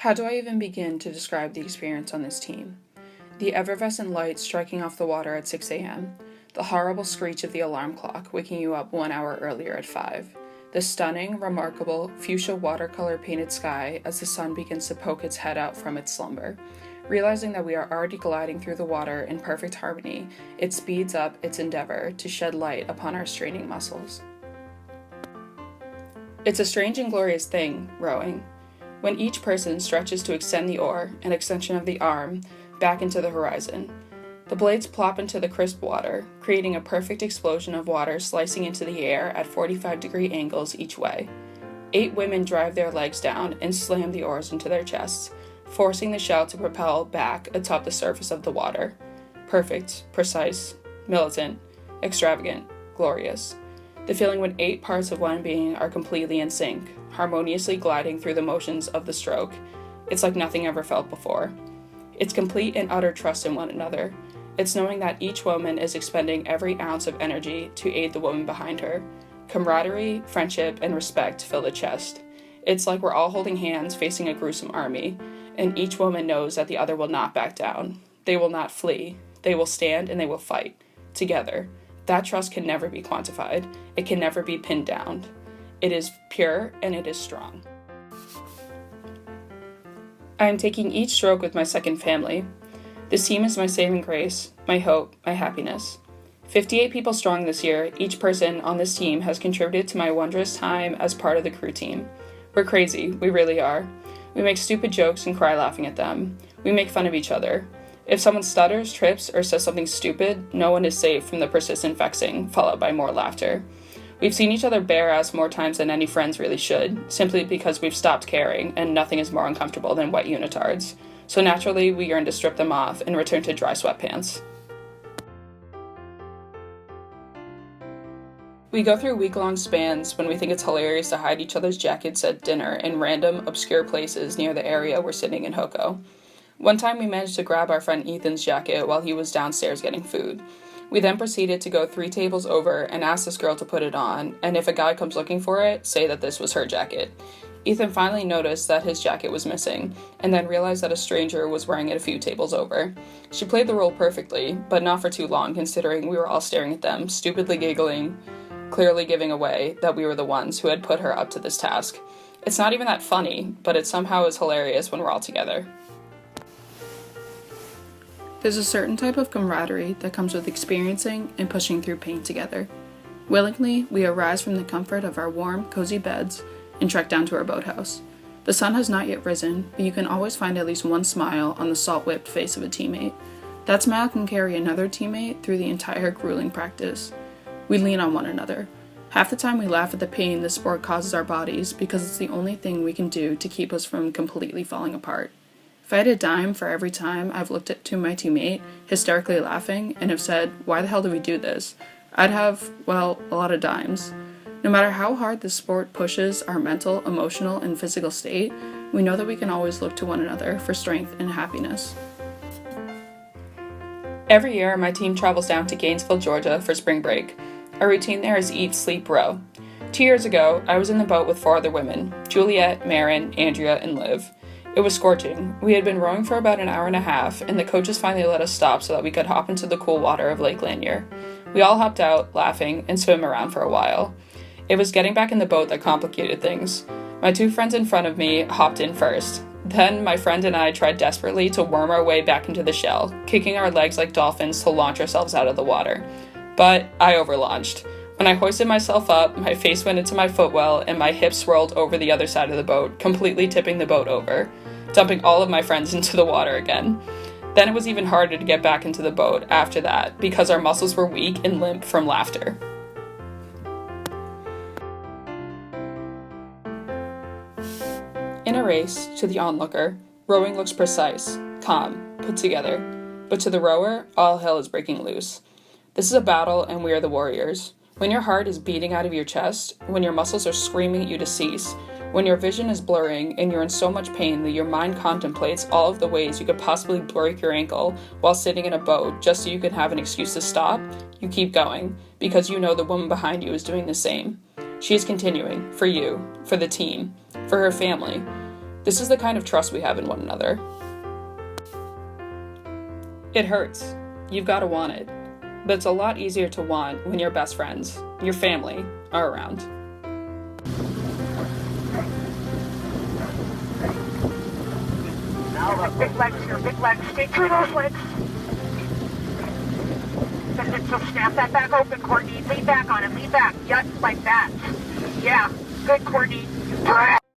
How do I even begin to describe the experience on this team? The effervescent light striking off the water at 6 a.m., the horrible screech of the alarm clock waking you up 1 hour earlier at 5, the stunning, remarkable, fuchsia watercolor painted sky as the sun begins to poke its head out from its slumber. Realizing that we are already gliding through the water in perfect harmony, it speeds up its endeavor to shed light upon our straining muscles. It's a strange and glorious thing, rowing. When each person stretches to extend the oar, an extension of the arm, back into the horizon. The blades plop into the crisp water, creating a perfect explosion of water slicing into the air at 45-degree angles each way. 8 women drive their legs down and slam the oars into their chests, forcing the shell to propel back atop the surface of the water. Perfect, precise, militant, extravagant, glorious. The feeling when 8 parts of one being are completely in sync, harmoniously gliding through the motions of the stroke. It's like nothing ever felt before. It's complete and utter trust in one another. It's knowing that each woman is expending every ounce of energy to aid the woman behind her. Camaraderie, friendship, and respect fill the chest. It's like we're all holding hands facing a gruesome army, and each woman knows that the other will not back down. They will not flee. They will stand and they will fight. Together. That trust can never be quantified. It can never be pinned down. It is pure and it is strong. I am taking each stroke with my second family. This team is my saving grace, my hope, my happiness. 58 people strong this year, each person on this team has contributed to my wondrous time as part of the crew team. We're crazy, we really are. We make stupid jokes and cry laughing at them. We make fun of each other. If someone stutters, trips, or says something stupid, no one is safe from the persistent vexing, followed by more laughter. We've seen each other bare ass more times than any friends really should, simply because we've stopped caring, and nothing is more uncomfortable than wet unitards. So naturally, we yearn to strip them off and return to dry sweatpants. We go through week-long spans when we think it's hilarious to hide each other's jackets at dinner in random, obscure places near the area we're sitting in Hoko. One time we managed to grab our friend Ethan's jacket while he was downstairs getting food. We then proceeded to go 3 tables over and ask this girl to put it on, and if a guy comes looking for it, say that this was her jacket. Ethan finally noticed that his jacket was missing, and then realized that a stranger was wearing it a few tables over. She played the role perfectly, but not for too long considering we were all staring at them, stupidly giggling, clearly giving away that we were the ones who had put her up to this task. It's not even that funny, but it somehow is hilarious when we're all together. There's a certain type of camaraderie that comes with experiencing and pushing through pain together. Willingly, we arise from the comfort of our warm, cozy beds and trek down to our boathouse. The sun has not yet risen, but you can always find at least one smile on the salt-whipped face of a teammate. That smile can carry another teammate through the entire grueling practice. We lean on one another. Half the time we laugh at the pain the sport causes our bodies because it's the only thing we can do to keep us from completely falling apart. If I had a dime for every time I've looked to my teammate, hysterically laughing, and have said, "Why the hell do we do this?" I'd have, well, a lot of dimes. No matter how hard the sport pushes our mental, emotional, and physical state, we know that we can always look to one another for strength and happiness. Every year, my team travels down to Gainesville, Georgia for spring break. Our routine there is eat, sleep, row. 2 years ago, I was in the boat with 4 other women, Juliet, Marin, Andrea, and Liv. It was scorching. We had been rowing for about an hour and a half, and the coaches finally let us stop so that we could hop into the cool water of Lake Lanier. We all hopped out, laughing, and swam around for a while. It was getting back in the boat that complicated things. My 2 friends in front of me hopped in first. Then my friend and I tried desperately to worm our way back into the shell, kicking our legs like dolphins to launch ourselves out of the water. But I overlaunched. When I hoisted myself up, my face went into my footwell and my hips swirled over the other side of the boat, completely tipping the boat over, dumping all of my friends into the water again. Then it was even harder to get back into the boat after that because our muscles were weak and limp from laughter. In a race, to the onlooker, rowing looks precise, calm, put together, but to the rower, all hell is breaking loose. This is a battle and we are the warriors. When your heart is beating out of your chest, when your muscles are screaming at you to cease, when your vision is blurring and you're in so much pain that your mind contemplates all of the ways you could possibly break your ankle while sitting in a boat just so you can have an excuse to stop, you keep going, because you know the woman behind you is doing the same. She is continuing, for you, for the team, for her family. This is the kind of trust we have in one another. It hurts. You've got to want it. But it's a lot easier to want when your best friends, your family, are around. Now big legs here, big legs. Stay true to those legs. So snap that back open, Courtney. Lean back on him, lean back. Yep, like that. Yeah, good, Courtney. Press!